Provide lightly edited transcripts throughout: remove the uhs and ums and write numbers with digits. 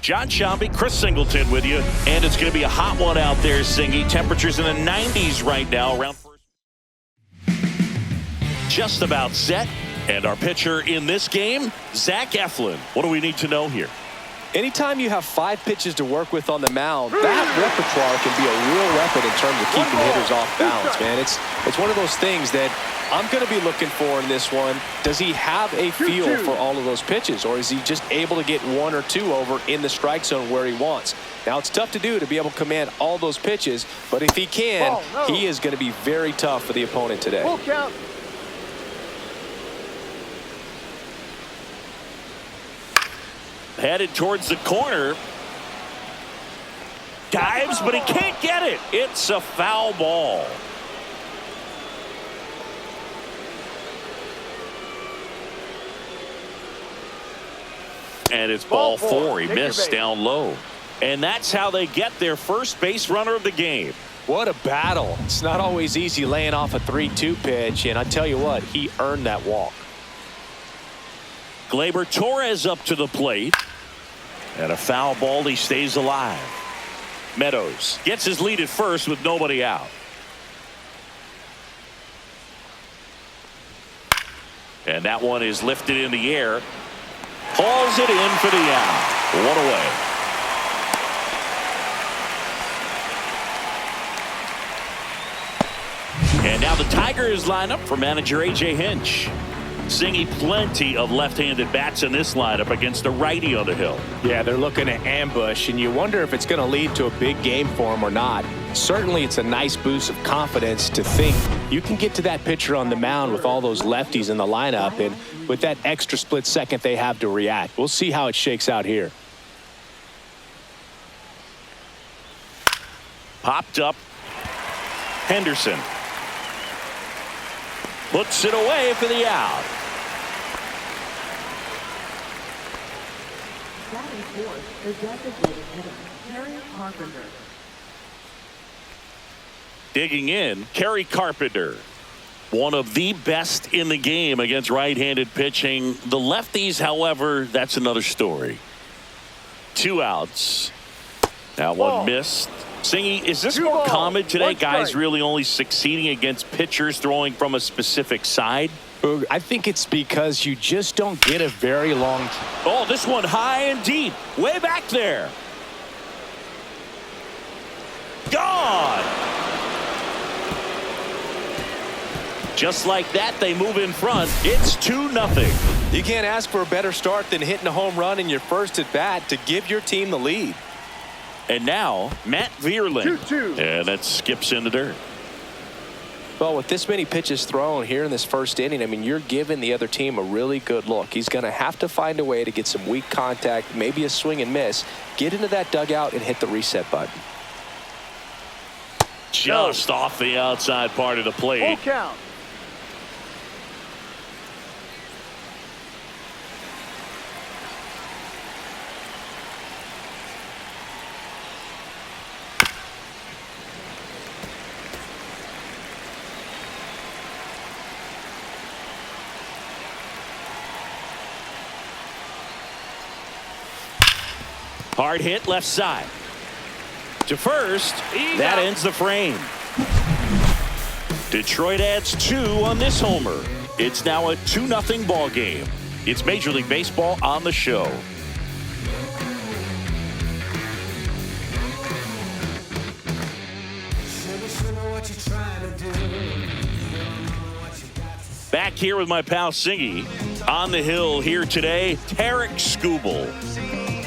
John Shelby, Chris Singleton with you, and it's going to be a hot one out there, Singy. Temperatures in the 90s right now around first. Just about set, and our pitcher in this game, Zach Eflin. What do we need to know here? Anytime you have 5 pitches to work with on the mound, that repertoire can be a real weapon in terms of keeping hitters off balance, man. It's one of those things that I'm going to be looking for in this one. Does he have a feel for all of those pitches, or is he just able to get 1 or 2 over in the strike zone where he wants? Now, it's tough to do, to be able to command all those pitches, but if he can, he is going to be very tough for the opponent today. Full count. Headed towards the corner. Dives, but he can't get it. It's a foul ball. And it's ball 4. He missed down low. And that's how they get their first base runner of the game. What a battle. It's not always easy laying off a 3-2 pitch, and I tell you what, he earned that walk. Gleyber Torres up to the plate. And a foul ball. He stays alive. Meadows gets his lead at first with nobody out. And that one is lifted in the air. Hauls it in for the out. 1 away. And now the Tigers line up for manager A.J. Hinch. Singy, plenty of left-handed bats in this lineup against a righty on the hill. Yeah, they're looking to ambush, and you wonder if it's going to lead to a big game for him or not. Certainly, it's a nice boost of confidence to think you can get to that pitcher on the mound with all those lefties in the lineup, and with that extra split second they have to react. We'll see how it shakes out here. Popped up. Henderson puts it away for the out. Digging in, Kerry Carpenter. One of the best in the game against right-handed pitching. The lefties, however, that's another story. 2 outs. Now one missed. Singy, is this more common today? Guys really only succeeding against pitchers throwing from a specific side? I think it's because you just don't get a very long. Oh, this one high and deep. Way back there. Gone. Just like that, they move in front. It's 2-0. You can't ask for a better start than hitting a home run in your first at bat to give your team the lead. And now, Matt Vierling. 2-2. And that skips in the dirt. Well, with this many pitches thrown here in this first inning, I mean, you're giving the other team a really good look. He's going to have to find a way to get some weak contact, maybe a swing and miss, get into that dugout and hit the reset button. Just off the outside part of the plate. Full count. Hard hit left side. To first. That ends the frame. Detroit adds 2 on this homer. It's now a 2-0 ball game. It's Major League Baseball on the show. Back here with my pal Singy. On the hill here today, Tarek Skubal.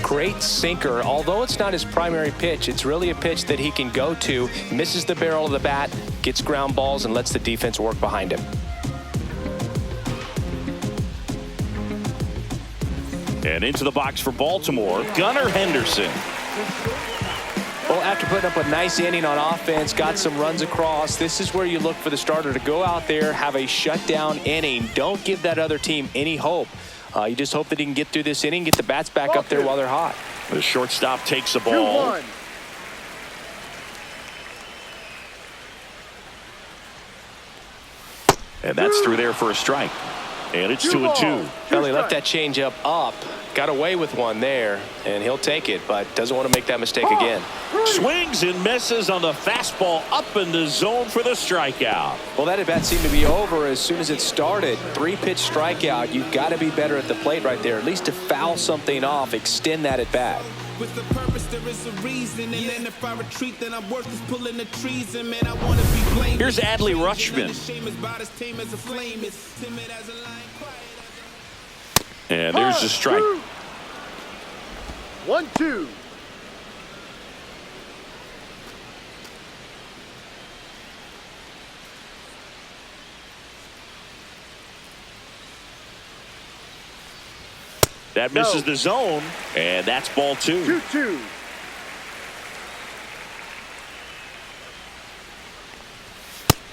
Great sinker. Although it's not his primary pitch, it's really a pitch that he can go to, misses the barrel of the bat, gets ground balls, and lets the defense work behind him. And into the box for Baltimore, Gunnar Henderson. Well, after putting up a nice inning on offense, got some runs across, this is where you look for the starter to go out there, have a shutdown inning. Don't give that other team any hope. You just hope that he can get through this inning, get the bats back up there while they're hot. The shortstop takes the ball. 2-1. And that's through there for a strike. And it's 2-2. Well, he left that changeup up, got away with one there, and he'll take it, but doesn't want to make that mistake again. Swings and misses on the fastball up in the zone for the strikeout. Well, that at bat seemed to be over as soon as it started. 3-pitch strikeout. You've got to be better at the plate right there, at least to foul something off, extend that at bat. With the purpose, there is a reason. And then if I retreat, then I'm worth is pulling the trees. And man, I want to be blamed. Here's Adley Rutschman. And there's the strike. 1-2. That misses the zone, and that's ball 2. 2-2.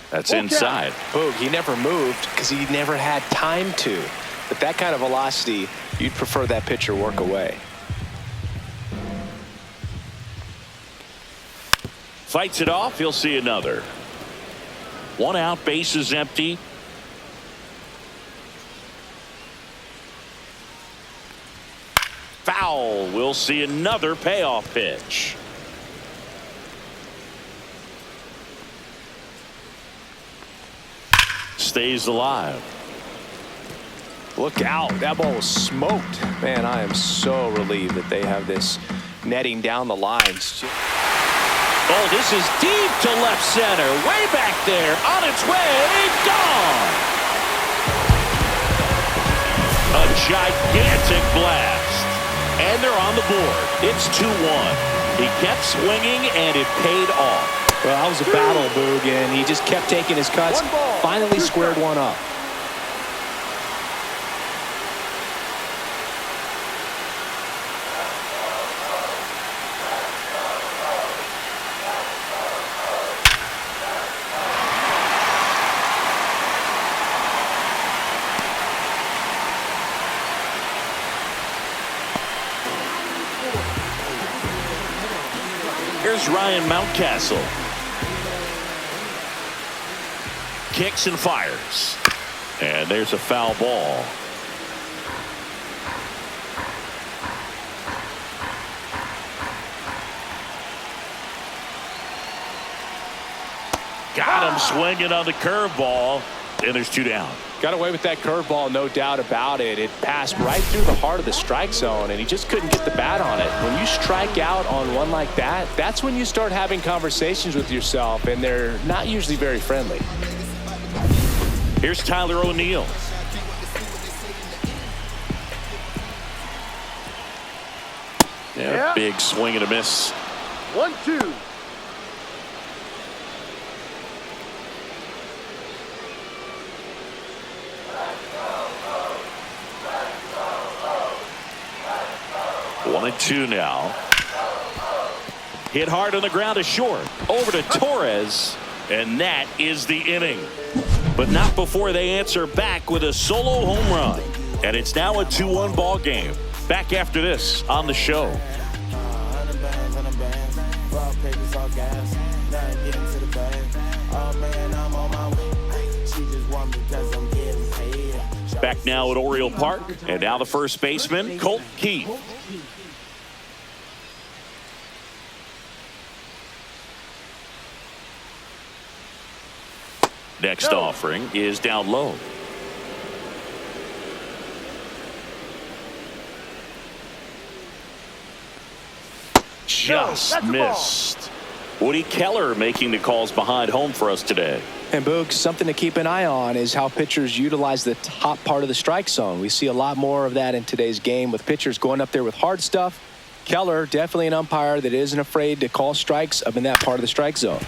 That's inside. Boog, he never moved because he never had time to. But that kind of velocity, you'd prefer that pitcher work away. Fights it off. He'll see another. 1 out, bases empty. Foul. We'll see another payoff pitch. Stays alive. Look out. That ball was smoked. Man, I am so relieved that they have this netting down the lines. Oh, this is deep to left center. Way back there. On its way. Gone. A gigantic blast. And they're on the board. It's 2-1. He kept swinging, and it paid off. Well, that was a battle, Boog, and he just kept taking his cuts. Finally squared one up. Here's Ryan Mountcastle. Kicks and fires. And there's a foul ball. Got him swinging on the curveball. And there's 2 down. Got away with that curveball, no doubt about it. It passed right through the heart of the strike zone, and he just couldn't get the bat on it. When you strike out on one like that, that's when you start having conversations with yourself, and they're not usually very friendly. Here's Tyler O'Neill. Yeah, big swing and a miss. 1-2. One and 2 now. Hit hard on the ground to short. Over to Torres. And that is the inning. But not before they answer back with a solo home run. And it's now a 2-1 ball game. Back after this on the show. Back now at Oriole Park. And now the first baseman, Colt Keith. Next offering is down low. Just missed. Woody Keller making the calls behind home for us today. And Boog, something to keep an eye on is how pitchers utilize the top part of the strike zone. We see a lot more of that in today's game with pitchers going up there with hard stuff. Keller, definitely an umpire that isn't afraid to call strikes up in that part of the strike zone.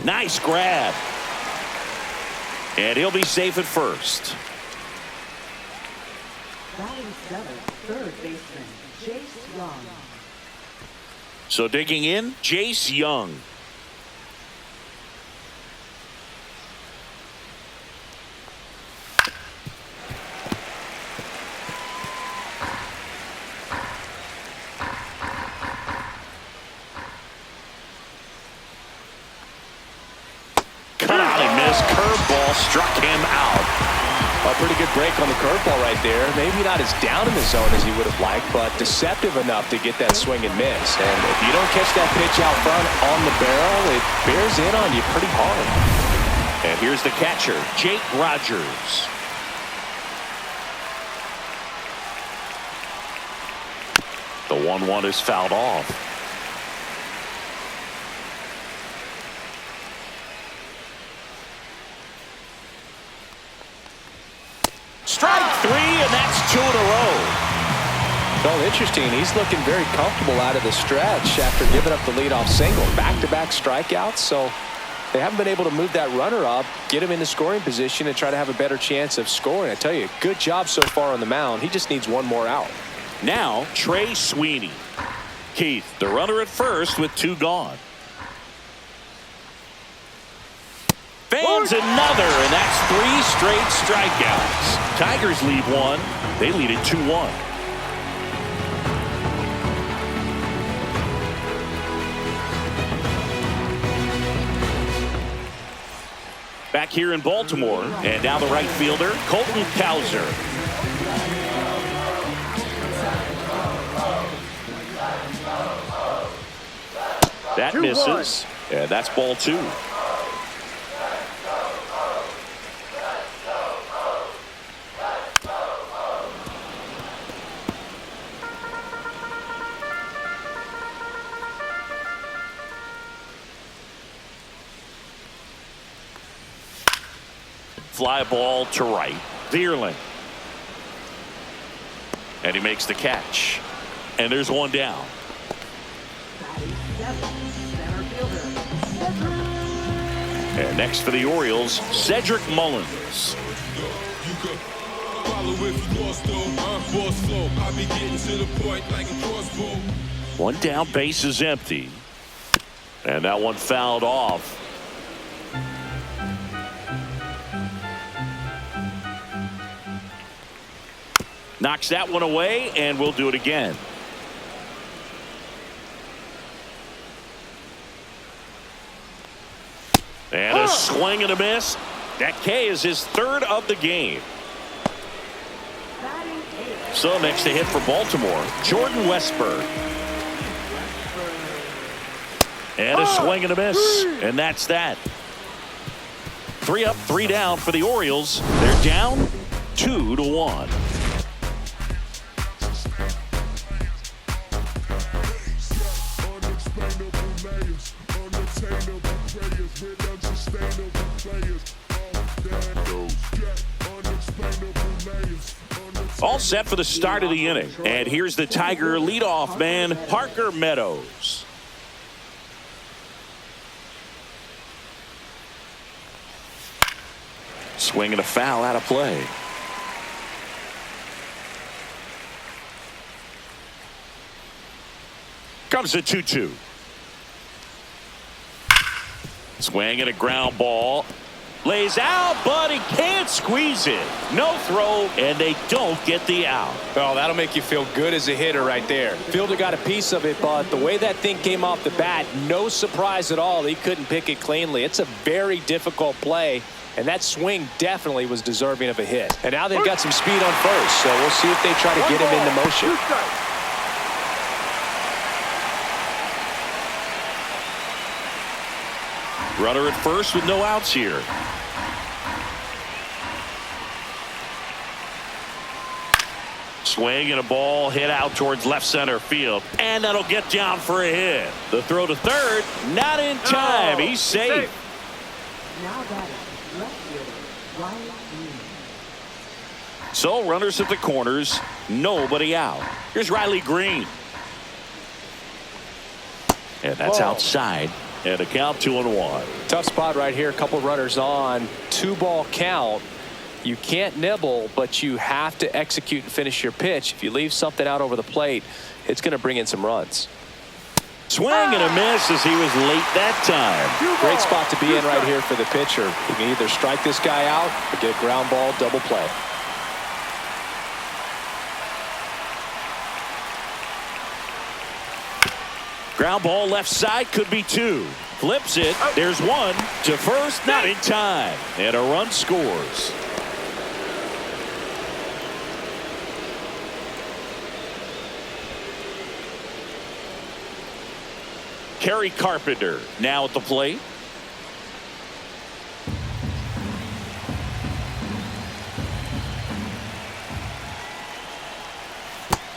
Nice grab. And he'll be safe at first. Batting seventh, third baseman, Jace Young. So digging in, Jace Young. his curveball struck him out. A pretty good break on the curveball right there. Maybe not as down in the zone as he would have liked, but deceptive enough to get that swing and miss. And if you don't catch that pitch out front on the barrel, it bears in on you pretty hard. And here's the catcher, Jake Rogers. The 1-1 is fouled off. Strike 3, and that's 2 in a row. Well, interesting. He's looking very comfortable out of the stretch after giving up the leadoff single. Back-to-back strikeouts, so they haven't been able to move that runner up, get him into scoring position, and try to have a better chance of scoring. I tell you, good job so far on the mound. He just needs one more out. Now, Trey Sweeney. Keith, the runner at first with 2 gone. Fans another, and that's 3 straight strikeouts. Tigers lead 1. They lead it 2-1. Back here in Baltimore, and now the right fielder, Colton Cowser. That misses, and that's ball 2. Fly ball to right. Vierling. And he makes the catch. And there's 1 down. And next for the Orioles, Cedric Mullins. 1 down, base is empty. And that one fouled off. Knocks that one away, and we'll do it again. And a swing and a miss. That K is his 3rd of the game. So next to hit for Baltimore, Jordan Westburg. And a swing and a miss. And that's that. 3 up, 3 down for the Orioles. They're down 2-1. All set for the start of the inning. And here's the Tiger leadoff man, Parker Meadows. Swing and a foul out of play. Comes the 2-2. Swing and a ground ball. Lays out, but he can't squeeze it. No throw, and they don't get the out. Well, that'll make you feel good as a hitter right there. Fielder got a piece of it, but the way that thing came off the bat, no surprise at all. He couldn't pick it cleanly. It's a very difficult play, and that swing definitely was deserving of a hit. And now they've got some speed on first, so we'll see if they try to get him into motion. Runner at first with no outs here. Swing and a ball hit out towards left center field. And that'll get down for a hit. The throw to third, not in time. He's safe. Now that is left fielder, Riley Green. So runners at the corners, nobody out. Here's Riley Green. And that's outside. And a count 2-1. Tough spot right here. A couple runners on. 2-ball count. You can't nibble, but you have to execute and finish your pitch. If you leave something out over the plate, it's going to bring in some runs. Swing and a miss as he was late that time. Great spot to be in right here for the pitcher. You can either strike this guy out or get a ground ball double play. Ground ball left side, could be 2. Flips it. There's one to first. Not in time. And a run scores. Kerry Carpenter now at the plate.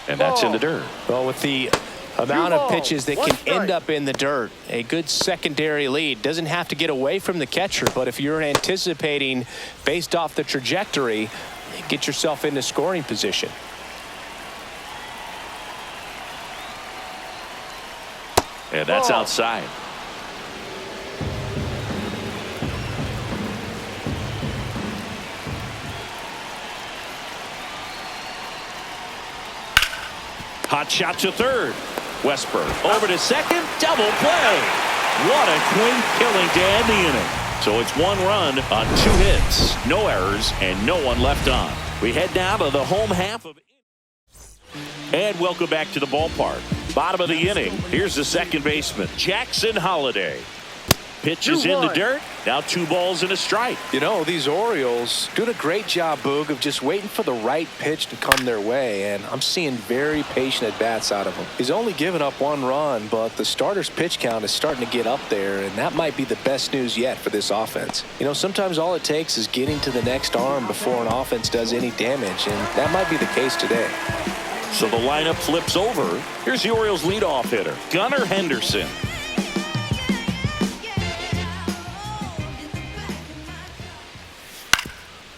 And that's in the dirt. Well, with the amount of pitches that can end up in the dirt, a good secondary lead doesn't have to get away from the catcher, but if you're anticipating based off the trajectory, get yourself into scoring position. And that's outside. Hot shot to third. Westburg over to second. Double play. What a clean killing to end the inning. So it's 1 run on 2 hits. No errors and no one left on. We head now to the home half of. And welcome back to the ballpark. Bottom of the inning. Here's the second baseman, Jackson Holliday. Pitches in the dirt. Now 2 balls and a strike. You know, these Orioles doing a great job, Boog, of just waiting for the right pitch to come their way, and I'm seeing very patient at-bats out of him. He's only given up 1 run, but the starter's pitch count is starting to get up there, and that might be the best news yet for this offense. You know, sometimes all it takes is getting to the next arm before an offense does any damage, and that might be the case today. So the lineup flips over. Here's the Orioles leadoff hitter, Gunnar Henderson.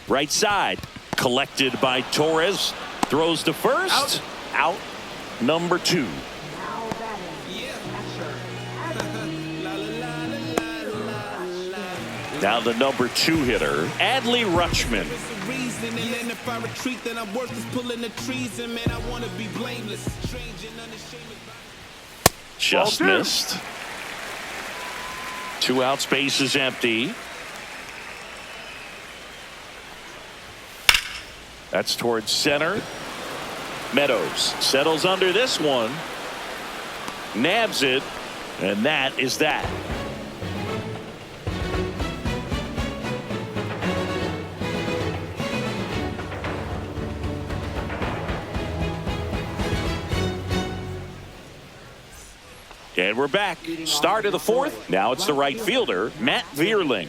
Right side, collected by Torres. Throws to first. Out. Number 2. Now batting, catcher. Now the number 2 hitter, Adley Rutschman. And then if I retreat, then I'm worthless pulling the trees. And man, I want to be blameless. Strange and unashamed. Just missed. 2 out, space is empty. That's towards center. Meadows settles under this one. Nabs it. And that is that. And we're back. Start of the 4th. Now it's the right fielder, Matt Vierling.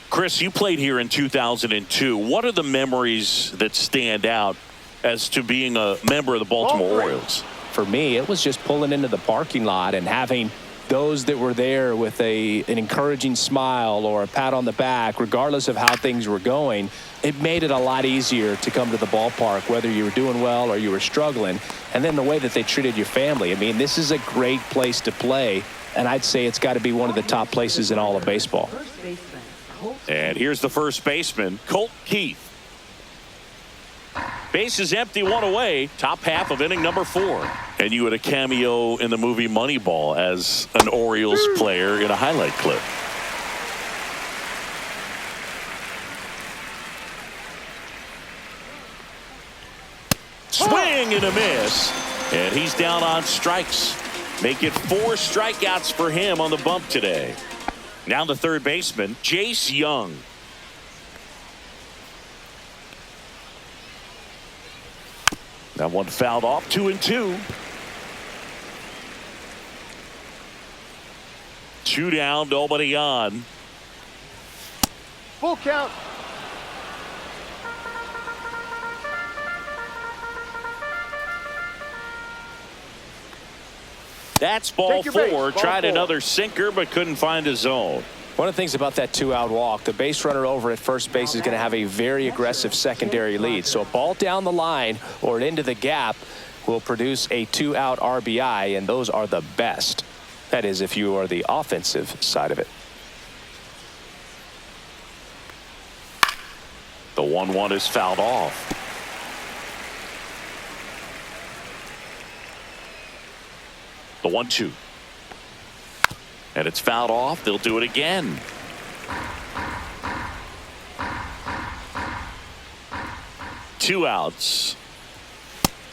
Chris, you played here in 2002. What are the memories that stand out as to being a member of the Baltimore Orioles? For me, it was just pulling into the parking lot and having those that were there with an encouraging smile or a pat on the back, regardless of how things were going. It made it a lot easier to come to the ballpark, whether you were doing well or you were struggling. And then the way that they treated your family. I mean, this is a great place to play, and I'd say it's got to be one of the top places in all of baseball. First baseman, Colt. And here's the first baseman, Colt Keith. Base is empty, 1 away. Top half of inning number 4. And you had a cameo in the movie Moneyball as an Orioles player in a highlight clip. Swing and a miss. And he's down on strikes. Make it 4 strikeouts for him on the bump today. Now the third baseman, Jace Young. That one fouled off, 2-2. 2 down, nobody on. Full count. That's ball Take your base. 4. Ball Tried 4. another sinker, but couldn't find a zone. One of the things about that 2-out walk, the base runner over at first base is going to have a very aggressive secondary lead. So a ball down the line or into the gap will produce a 2-out RBI, and those are the best. That is, if you are the offensive side of it. The 1-1 is fouled off. The 1-2. And it's fouled off. They'll do it again. Two outs.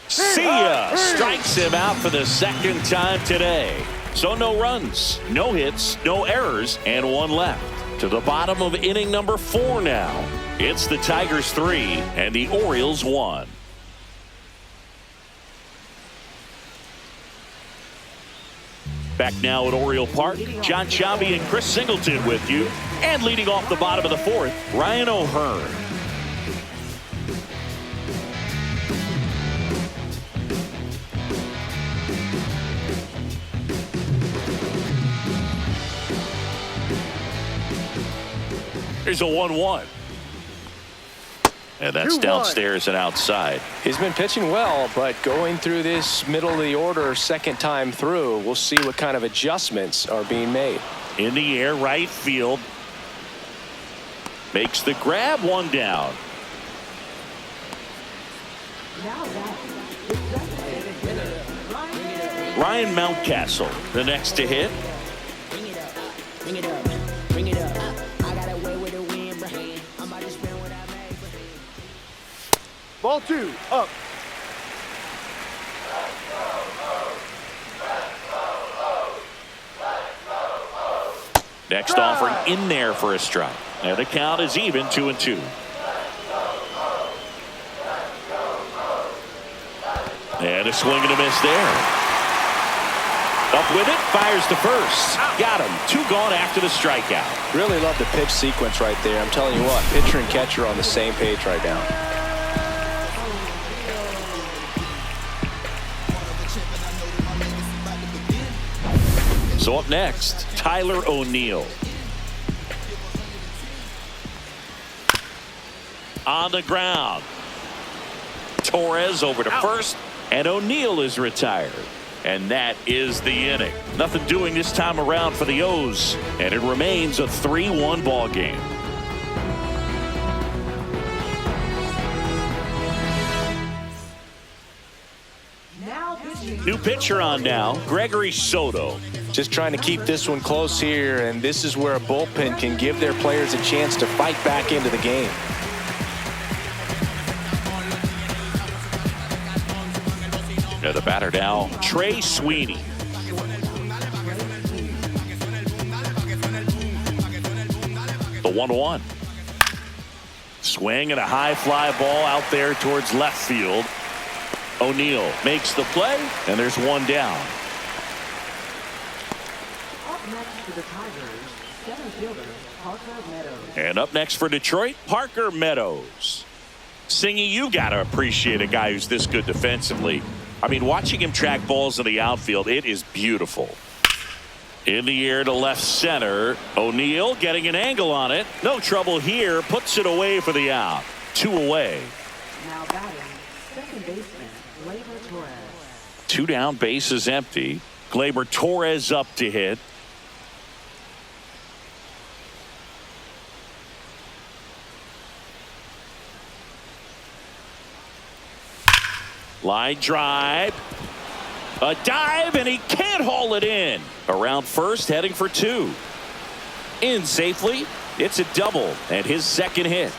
See ya. Strikes him out for the second time today. So no runs, no hits, no errors, and one left. To the bottom of inning number 4 now. It's the Tigers 3 and the Orioles 1. Back now at Oriole Park, John Sciambi and Chris Singleton with you. And leading off the bottom of the 4th, Ryan O'Hearn. Here's a 1-1. And that's downstairs and outside. He's been pitching well, but going through this middle of the order second time through, we'll see what kind of adjustments are being made. In the air, right field. Makes the grab, 1 down. Ryan Mountcastle, the next to hit. Bring it up, bring it up, bring it up. I got away with a win, bro. I might just spend what I made, bro. Ball 2, up. Next offering in there for a strike. And the count is even, 2-2. And a swing and a miss there. Up with it, fires to first. Got him. 2 gone after the strikeout. Really love the pitch sequence right there. I'm telling you what, pitcher and catcher are on the same page right now. So up next, Tyler O'Neill. On the ground. Torres over to first, and O'Neill is retired. And that is the inning. Nothing doing this time around for the O's, and it remains a 3-1 ball game. New pitcher on now, Gregory Soto. Just trying to keep this one close here, and this is where a bullpen can give their players a chance to fight back into the game. Now the batter now, Trey Sweeney. The 1-1. Swing and a high fly ball out there towards left field. O'Neill makes the play, and there's 1 down. Up next to the Tigers, center fielder Parker Meadows. And up next for Detroit, Parker Meadows. Singy, you got to appreciate a guy who's this good defensively. I mean, watching him track balls in the outfield, it is beautiful. In the air to left center. O'Neill getting an angle on it. No trouble here. Puts it away for the out. 2 away. Now batting, second baseman Gleyber Torres. 2 down, bases empty. Gleyber Torres up to hit. Line drive. A dive, and he can't haul it in. Around first, heading for 2. In safely. It's a double, and his second hit.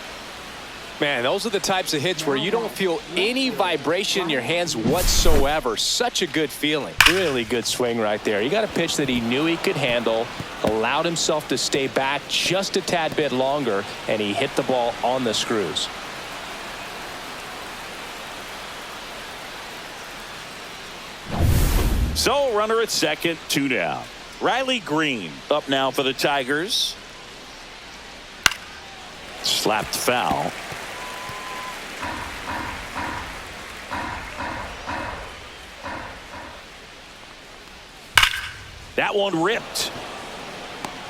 Man, those are the types of hits where you don't feel any vibration in your hands whatsoever. Such a good feeling. Really good swing right there. He got a pitch that he knew he could handle, allowed himself to stay back just a tad bit longer, and he hit the ball on the screws. So runner at second, 2 down. Riley Green up now for the Tigers. Slapped foul. That one ripped.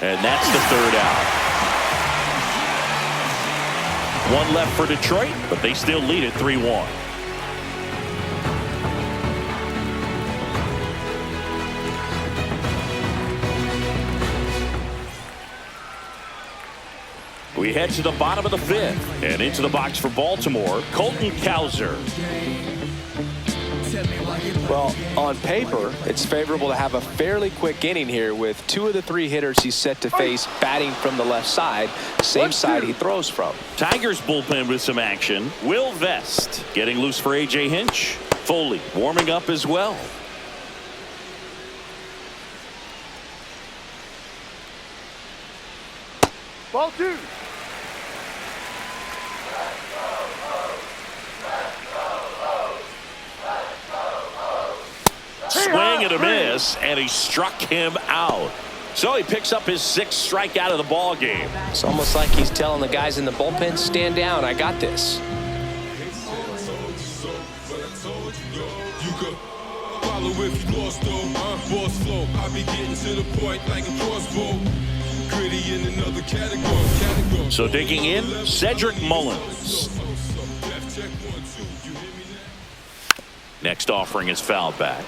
And that's the 3rd out. 1 left for Detroit, but they still lead it 3-1. We head to the bottom of the 5th and into the box for Baltimore, Colton Cowser. Well, on paper, it's favorable to have a fairly quick inning here with 2 of the 3 hitters he's set to face batting from the left side, same side he throws from. Tigers bullpen with some action. Will Vest getting loose for A.J. Hinch. Foley warming up as well. Ball 2. Swing and a miss, and he struck him out. So he picks up his 6th strikeout of the ball game. It's almost like he's telling the guys in the bullpen, stand down, I got this. If you lost though, boss flow. I be getting to the point like a crossbow. Gritty in another category. So digging in, Cedric Mullins. Next offering is fouled back.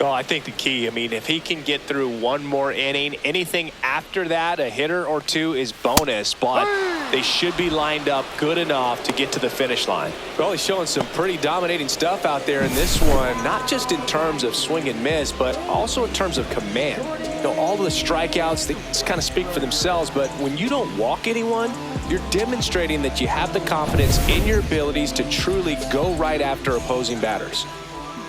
Well, I think the key, I mean, if he can get through one more inning, anything after that, a hitter or two is bonus, but they should be lined up good enough to get to the finish line. Well, he's showing some pretty dominating stuff out there in this one, not just in terms of swing and miss, but also in terms of command. You know, all the strikeouts, they just kind of speak for themselves, but when you don't walk anyone, you're demonstrating that you have the confidence in your abilities to truly go right after opposing batters.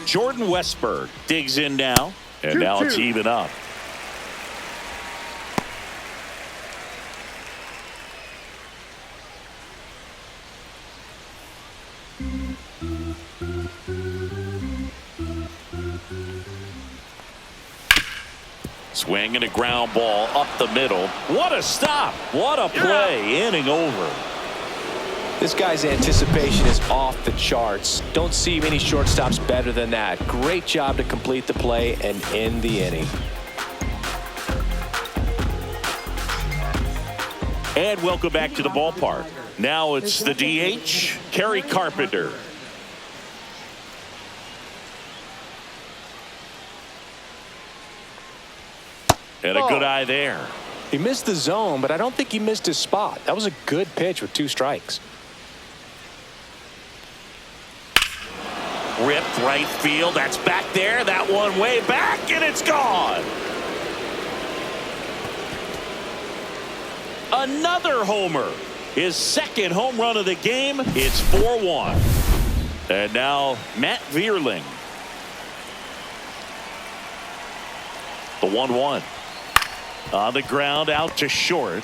Jordan Westberg digs in now, and now it's even up. Swing and a ground ball up the middle. What a stop. What a play. Inning over. This guy's anticipation is off the charts. Don't see many shortstops better than that. Great job to complete the play and end the inning. And welcome back to the ballpark. Now it's the DH, Kerry Carpenter. And a good eye there. He missed the zone, but I don't think he missed his spot. That was a good pitch with 2 strikes. Ripped right field. That's back there. That one way back, and it's gone. Another homer. His 2nd home run of the game. It's 4-1. And now Matt Vierling. The 1-1. On the ground, out to short.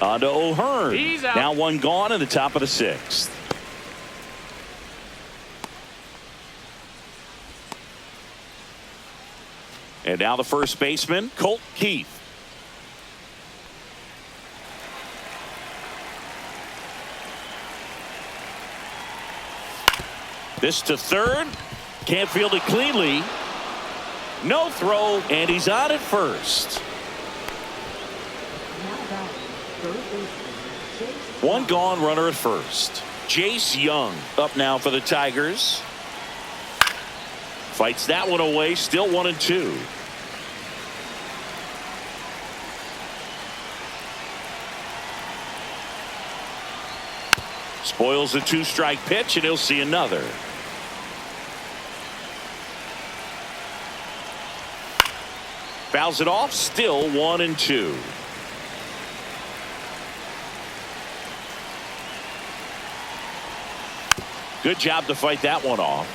On to O'Hearn. Now one gone in the top of the 6th. And now the first baseman, Colt Keith. This to third. Can't field it cleanly. No throw, and he's on at first. One gone, runner at first. Jace Young up now for the Tigers. Fights that one away, still 1-2. Spoils the 2-strike pitch, and he'll see another. Fouls it off, still 1-2. Good job to fight that one off.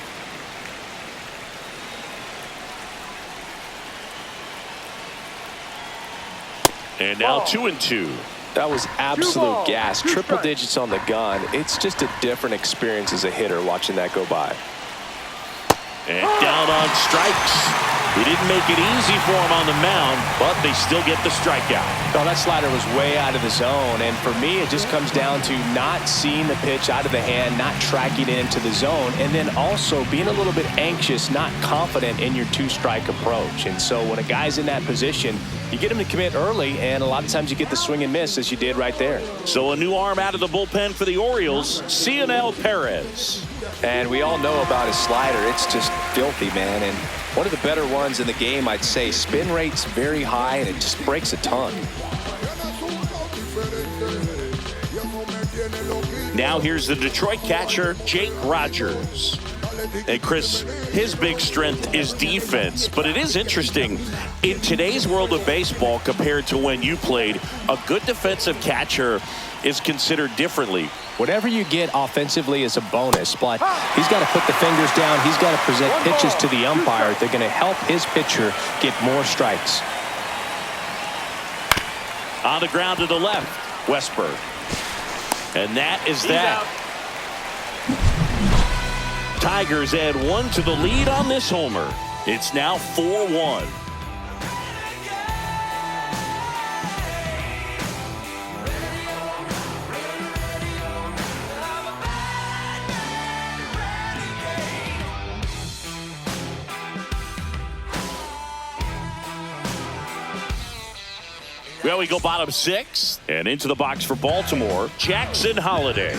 And now 2-2. That was absolute gas. Triple digits on the gun. It's just a different experience as a hitter watching that go by. And down on strikes. He didn't make it easy for him on the mound, but they still get the strikeout. Well, that slider was way out of the zone, and for me, it just comes down to not seeing the pitch out of the hand, not tracking it into the zone, and then also being a little bit anxious, not confident in your 2-strike approach. And so when a guy's in that position, you get him to commit early, and a lot of times you get the swing and miss, as you did right there. So a new arm out of the bullpen for the Orioles, Cionel Perez. And we all know about his slider. It's just filthy, man. And one of the better ones in the game, I'd say. Spin rate's very high, and it just breaks a ton. Now here's the Detroit catcher, Jake Rogers. And Chris, his big strength is defense, but it is interesting in today's world of baseball compared to when you played, a good defensive catcher is considered differently. Whatever you get offensively is a bonus, but he's got to put the fingers down. He's got to present pitches to the umpire. They're going to help his pitcher get more strikes. On the ground to the left, Westberg. And that is that. Tigers add 1 to the lead on this homer. It's now 4-1. Well, we go bottom 6 and into the box for Baltimore, Jackson Holliday.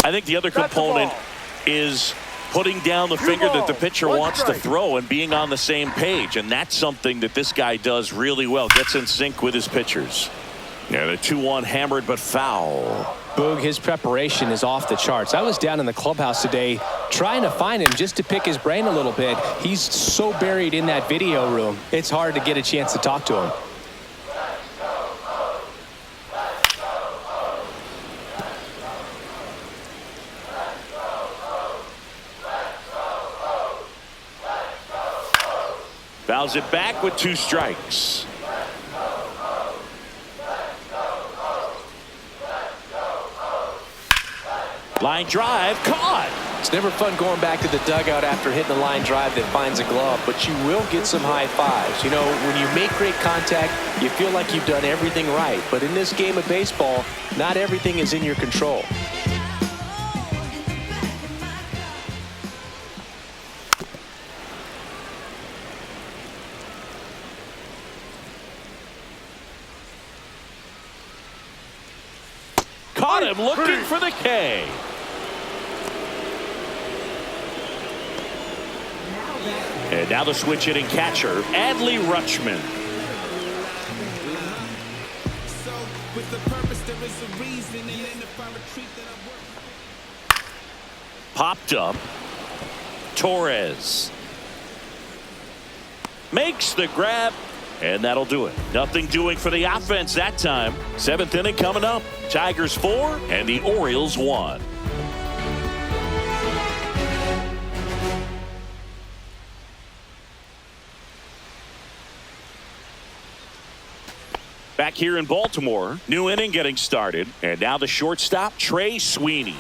I think the other component is putting down the finger that the pitcher wants to throw and being on the same page. And that's something that this guy does really well. Gets in sync with his pitchers. And a 2-1 hammered but foul. Boog, his preparation is off the charts. I was down in the clubhouse today trying to find him just to pick his brain a little bit. He's so buried in that video room. It's hard to get a chance to talk to him. Fouls it back with 2 strikes. Line drive caught. It's never fun going back to the dugout after hitting a line drive that finds a glove, but you will get some high fives. You know, when you make great contact, you feel like you've done everything right. But in this game of baseball, not everything is in your control. Caught him looking for the K. And now the switch hitting catcher, Adley Rutschman. So, with the purpose, there is a reason, and then if I retreat, then I work. Popped up. Torres makes the grab, and that'll do it. Nothing doing for the offense that time. 7th inning coming up. Tigers 4 and the Orioles 1. Back here in Baltimore, new inning getting started, and now the shortstop, Trey Sweeney.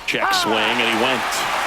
Check swing, and he went.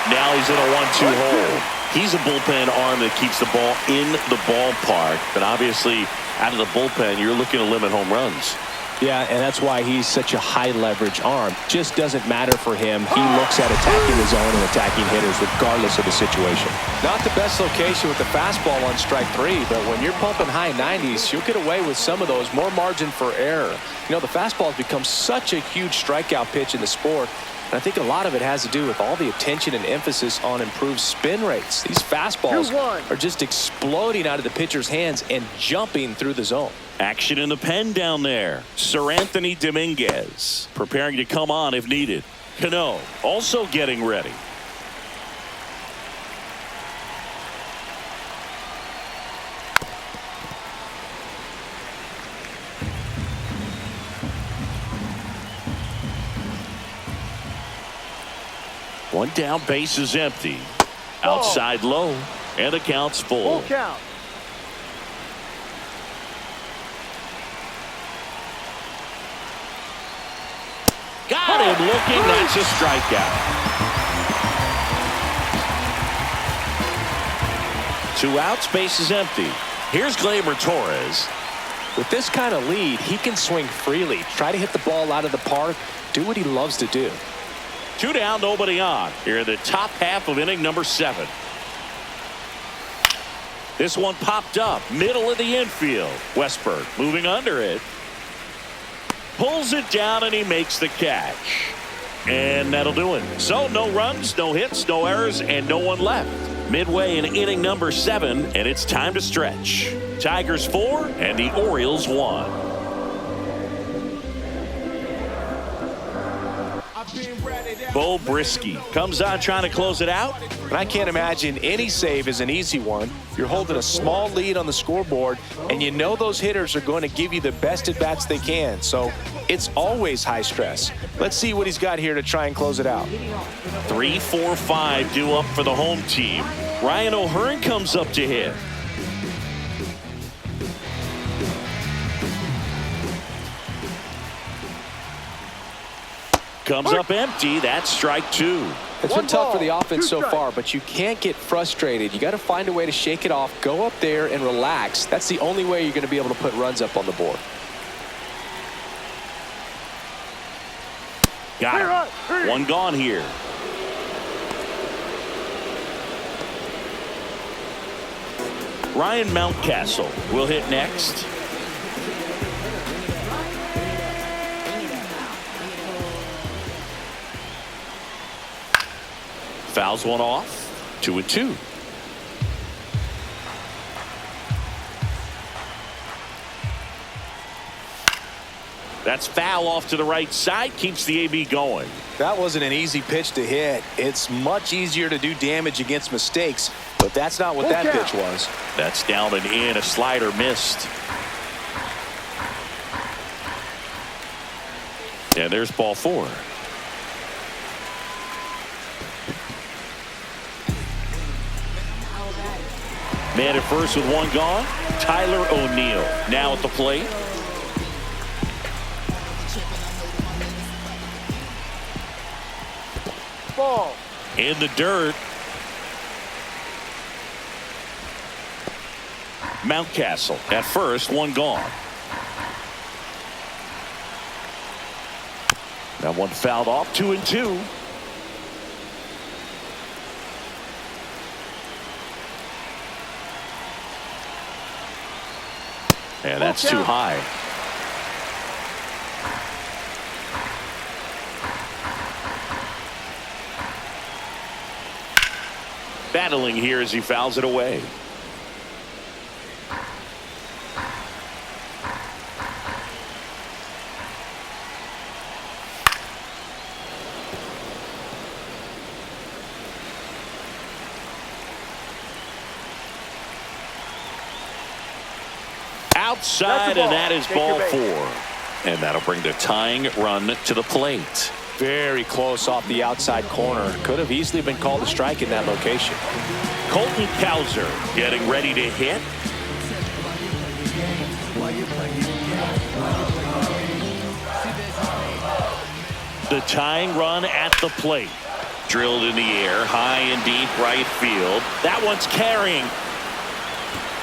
Now he's in a 1-2 hole. He's a bullpen arm that keeps the ball in the ballpark, but obviously out of the bullpen, you're looking to limit home runs. Yeah, and that's why he's such a high leverage arm. Just doesn't matter for him. He looks at attacking the zone and attacking hitters regardless of the situation. Not the best location with the fastball on strike 3, but when you're pumping high 90s, you'll get away with some of those. More margin for error. You know, the fastball has become such a huge strikeout pitch in the sport. And I think a lot of it has to do with all the attention and emphasis on improved spin rates. These fastballs are just exploding out of the pitcher's hands and jumping through the zone. Action in the pen down there. Sir Anthony Dominguez preparing to come on if needed. Cano also getting ready. One down, base is empty. Outside low, and the count's full. Full count. Got him looking. That's a strikeout. 2 outs, base is empty. Here's Gleyber Torres. With this kind of lead, he can swing freely, try to hit the ball out of the park, do what he loves to do. 2 down, nobody on. Here in the top half of inning number 7. This one popped up, middle of the infield. Westberg moving under it. Pulls it down, and he makes the catch. And that'll do it. So no runs, no hits, no errors, and no one left. Midway in inning number 7, and it's time to stretch. Tigers 4 and the Orioles 1. Bo Brisky comes on trying to close it out. And I can't imagine any save is an easy one. You're holding a small lead on the scoreboard, and you know those hitters are going to give you the best at-bats they can. So it's always high stress. Let's see what he's got here to try and close it out. 3, 4, 5 due up for the home team. Ryan O'Hearn comes up to hit. Comes up empty. That's strike 2. It's been tough for the offense so far, but you can't get frustrated. You got to find a way to shake it off, go up there and relax. That's the only way you're going to be able to put runs up on the board. Got him. One gone here. Ryan Mountcastle will hit next. Fouls one off. 2-2. That's foul off to the right side. Keeps the AB going. That wasn't an easy pitch to hit. It's much easier to do damage against mistakes, but that's not what that pitch was. That's down and in. A slider missed. And there's ball 4. Man at first with one gone. Tyler O'Neill now at the plate. Ball. In the dirt. Mountcastle at first, one gone. That one fouled off. 2-2. And that's too high. Battling here as he fouls it away. Outside, and that is ball 4. And that'll bring the tying run to the plate. Very close off the outside corner. Could have easily been called a strike in that location. Colton Cowser getting ready to hit. The tying run at the plate. Drilled in the air, high and deep right field. That one's carrying.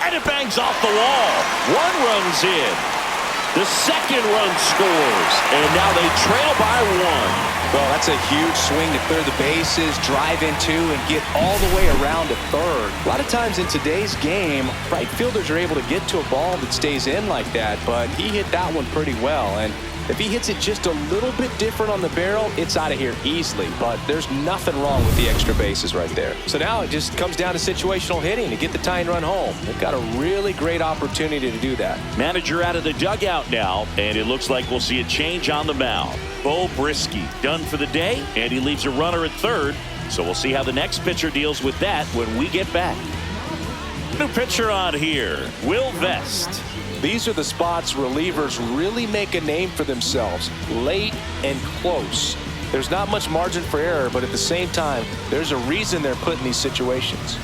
And it bangs off the wall. One run's in. The second run scores. And now they trail by 1. Well, that's a huge swing to clear the bases, drive in 2, and get all the way around to third. A lot of times in today's game, right fielders are able to get to a ball that stays in like that, but he hit that one pretty well. And if he hits it just a little bit different on the barrel, it's out of here easily. But there's nothing wrong with the extra bases right there. So now it just comes down to situational hitting to get the tying run home. They've got a really great opportunity to do that. Manager out of the dugout now, and it looks like we'll see a change on the mound. Bo Brisky done for the day, and he leaves a runner at third. So we'll see how the next pitcher deals with that when we get back. New pitcher on here, Will Vest. These are the spots relievers really make a name for themselves, late and close. There's not much margin for error, but at the same time, there's a reason they're put in these situations.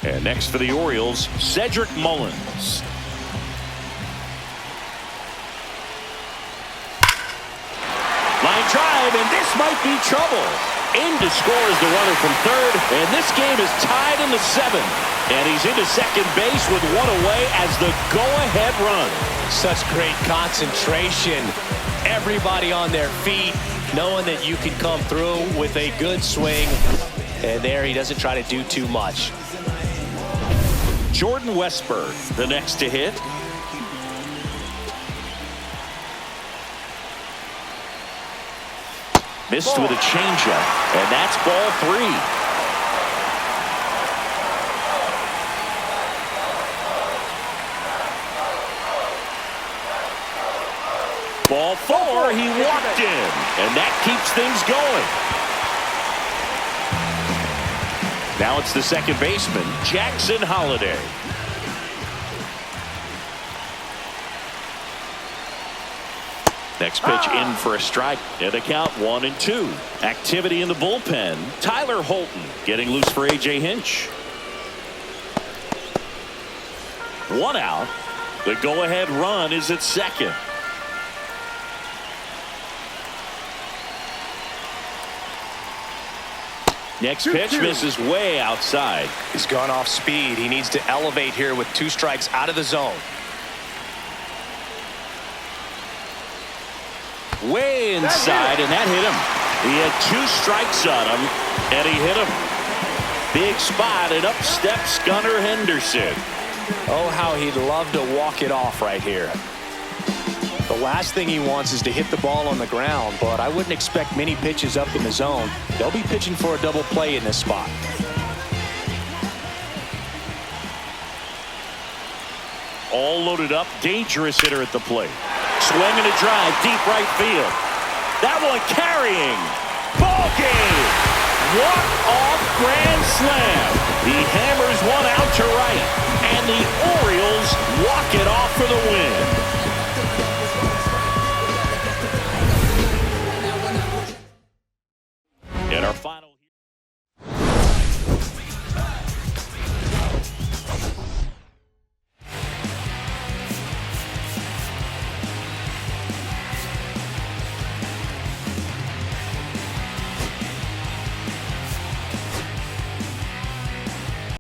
And next for the Orioles, Cedric Mullins. Line drive, and this might be trouble. In to score is the runner from third, and this game is tied in the 7th. And he's into second base with one away as the go-ahead run. Such great concentration. Everybody on their feet, knowing that you can come through with a good swing. And there he doesn't try to do too much. Jordan Westburg, the next to hit. Missed with a changeup, and that's ball 3. Ball 4, he walked in, and that keeps things going. Now it's the second baseman, Jackson Holliday. Next pitch in for a strike. And a count 1-2. Activity in the bullpen. Tyler Holton getting loose for A.J. Hinch. 1 out. The go-ahead run is at second. Next pitch misses way outside. He's gone off speed. He needs to elevate here with 2 strikes out of the zone. Way inside, and that hit him. He had 2 strikes on him, and he hit him. Big spot, and up steps Gunnar Henderson. Oh, how he'd love to walk it off right here. The last thing he wants is to hit the ball on the ground, but I wouldn't expect many pitches up in the zone. They'll be pitching for a double play in this spot. All loaded up, dangerous hitter at the plate. Swinging a drive, deep right field. That one carrying. Ball game. Walk-off grand slam. He hammers one out to right, and the Orioles walk it off for the win.